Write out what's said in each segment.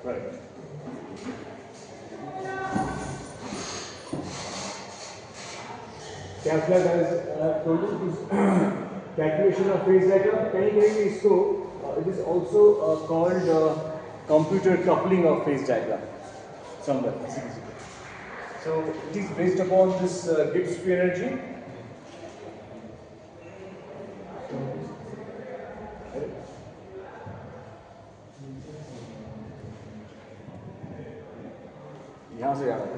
Right. Calculate as told this calculation of phase diagram. कहीं कहीं इसको it is also called computer coupling of phase diagram somewhere. So it is based upon this Gibbs free energy. यहाँ से आ रहा है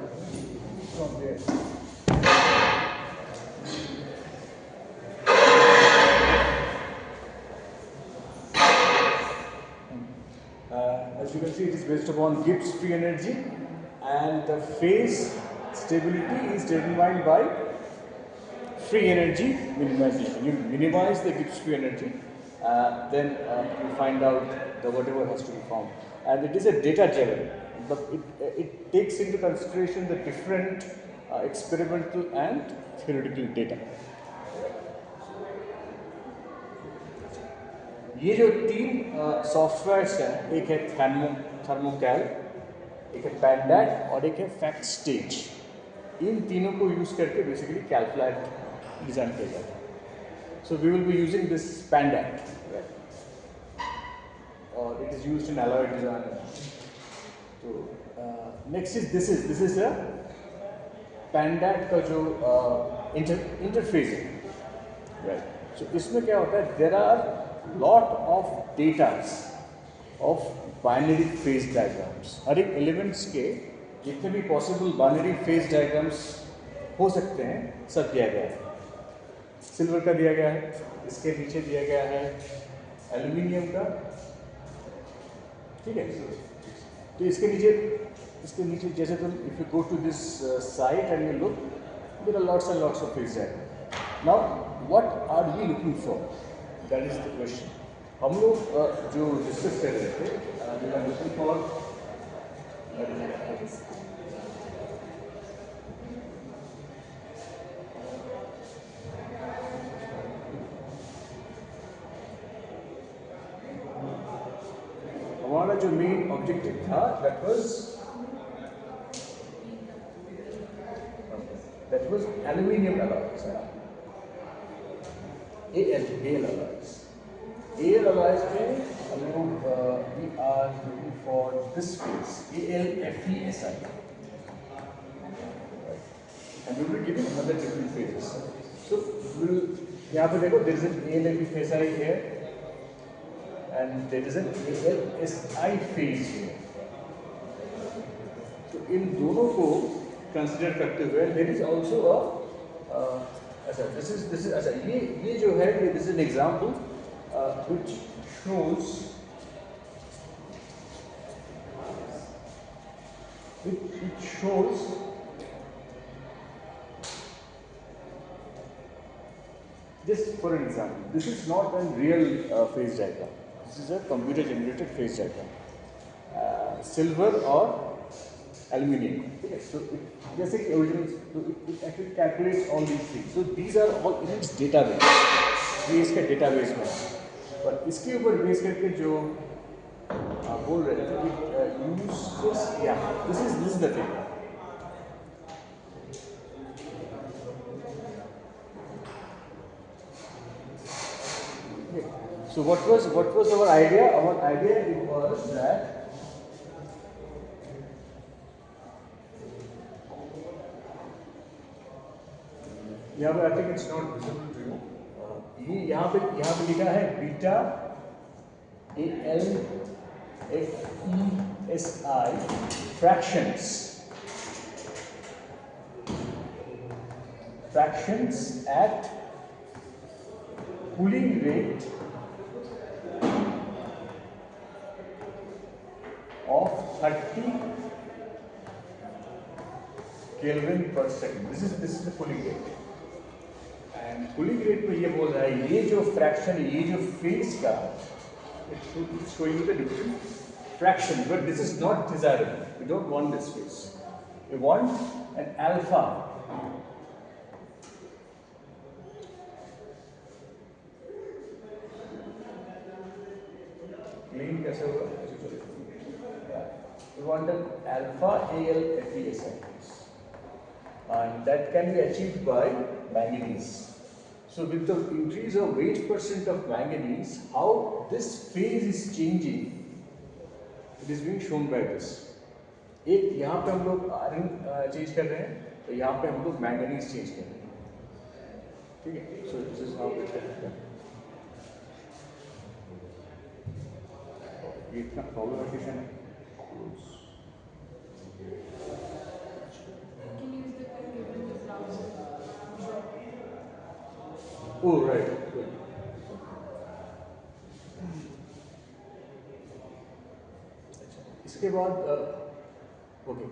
as you can see, it is based upon Gibbs free energy, and the phase stability is determined by free energy minimization. You minimize the Gibbs free energy, then you find out the whatever has to be found. And it is a data driven, but it takes into consideration the different experimental and theoretical data. ये जो तीन softwares हैं, एक है थर्मोकैल, एक है पैंडैट और एक है फैक्ट स्टेज. इन तीनों को यूज़ करके बेसिकली कैलकुलेट डिज़ाइन किया जाता है. So we will be using this Pandat, और it is used in alloy design. तो next is this is a Pandat का जो इंटरफेस है, राइट. सो इसमें क्या होता है, there are lot of data of binary phase diagrams. हर एक एलिमेंट्स के जितने भी पॉसिबल बाइनरी फेज डायग्राम्स हो सकते हैं सब दिया गया है. सिल्वर का दिया गया है, इसके नीचे दिया गया है एल्यूमिनियम का, ठीक है. तो इसके नीचे जैसे तुम if you go to this site and you look, there are lots and lots of phase diagram. Now what are we looking for? That is the question. हम लोग जो डिस्कस कर रहे थे, we are looking for हमारा जो main objective था, that was aluminium alloys. AL alloys. AL alloys में हम लोग we are looking for this phase, AlFeSi, and we will be giving another different phases. So यहाँ पे देखो, there is an AlFeSi here, and there is an AlSi phase here. तो इन दोनों को consider करते हुए there is also a this is ये जो है, this is an example which shows just for an example, this is not a real phase diagram. This is a computer generated phase diagram. Silver or aluminium. Okay, so जैसे कि original, it actually calculates all these things. So these are all in its database. ये इसका database में, पर इसके ऊपर base करके जो बोल रहे थे, it uses, yeah, this is the thing. Okay. So what was our idea? Our idea it was that यहाँ पे I think it's not visible to you. ये यहाँ पे लिखा है beta AlFeSi fractions at cooling rate of 30 Kelvin per second. This is the cooling rate. And cooling rate में ये बोल रहा है, ये जो फ्रैक्शन, ये जो फेज का, it's showing you the different fraction, but this is not desirable. We don't want this phase. We want an alpha. Clean कैसे होगा? We want an alpha Al FeS increase, and that can be achieved by manganese. So with the increase of weight percent of manganese, how this phase is changing, it is being shown by this. एक यहाँ पे हम लोग iron change कर रहे हैं, तो यहाँ पे हम लोग मैंगनीज चेंज कर रहे हैं, ठीक है. So this is how it है. ये इतना प्रॉब्लमेटिक है. Oh, right. Good. इसके बाद okay,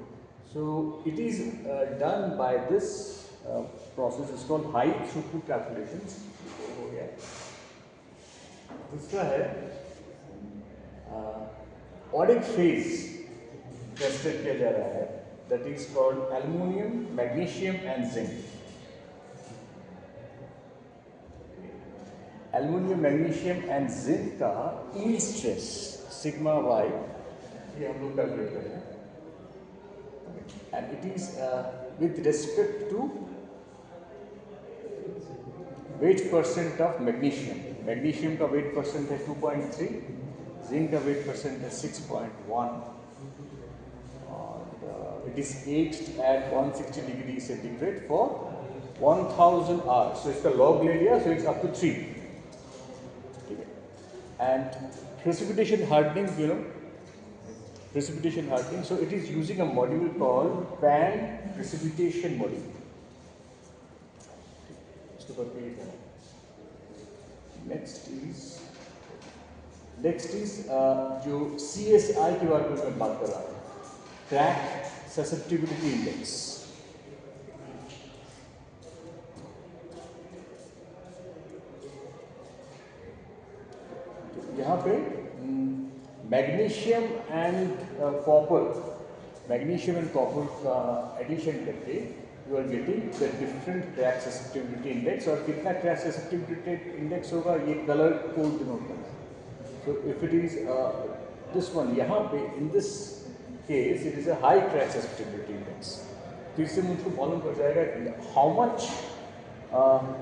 so it is done by this process is called high throughput calculations. हो गया. दूसरा है ऑडिक फेज टेस्टेड किया जा रहा है, that is called aluminum, magnesium and zinc. Aluminium, magnesium and zinc का यील्ड स्ट्रेस सिग्मा वाई ये हम लोग कैलकुलेट करेंगे, and it is with respect to weight percent of magnesium. Magnesium का वेट परसेंट है 2.3, जिंक का वेट परसेंट है 6.1, और it is aged at 160 degree centigrade for 1000 hours. So इसका लॉग ले लिया, so it's up to 3. And precipitation hardening, you know, precipitation hardening. So it is using a module called pan precipitation module. Next is जो CSI के बारे में मैं बात कर रहा हूँ, Crack Susceptibility Index. यहाँ पे मैग्नीशियम एंड कॉपर का एडिशन करके you are getting the different crack susceptibility index. और कितना क्रैक ससेप्टिबिलिटी इंडेक्स होगा ये कलर कोड डिनोट करता है. So if it is this one, यहाँ पे in this case it is a high crack susceptibility index. तो इससे मुझको मालूम पड़ जाएगा हाउ मच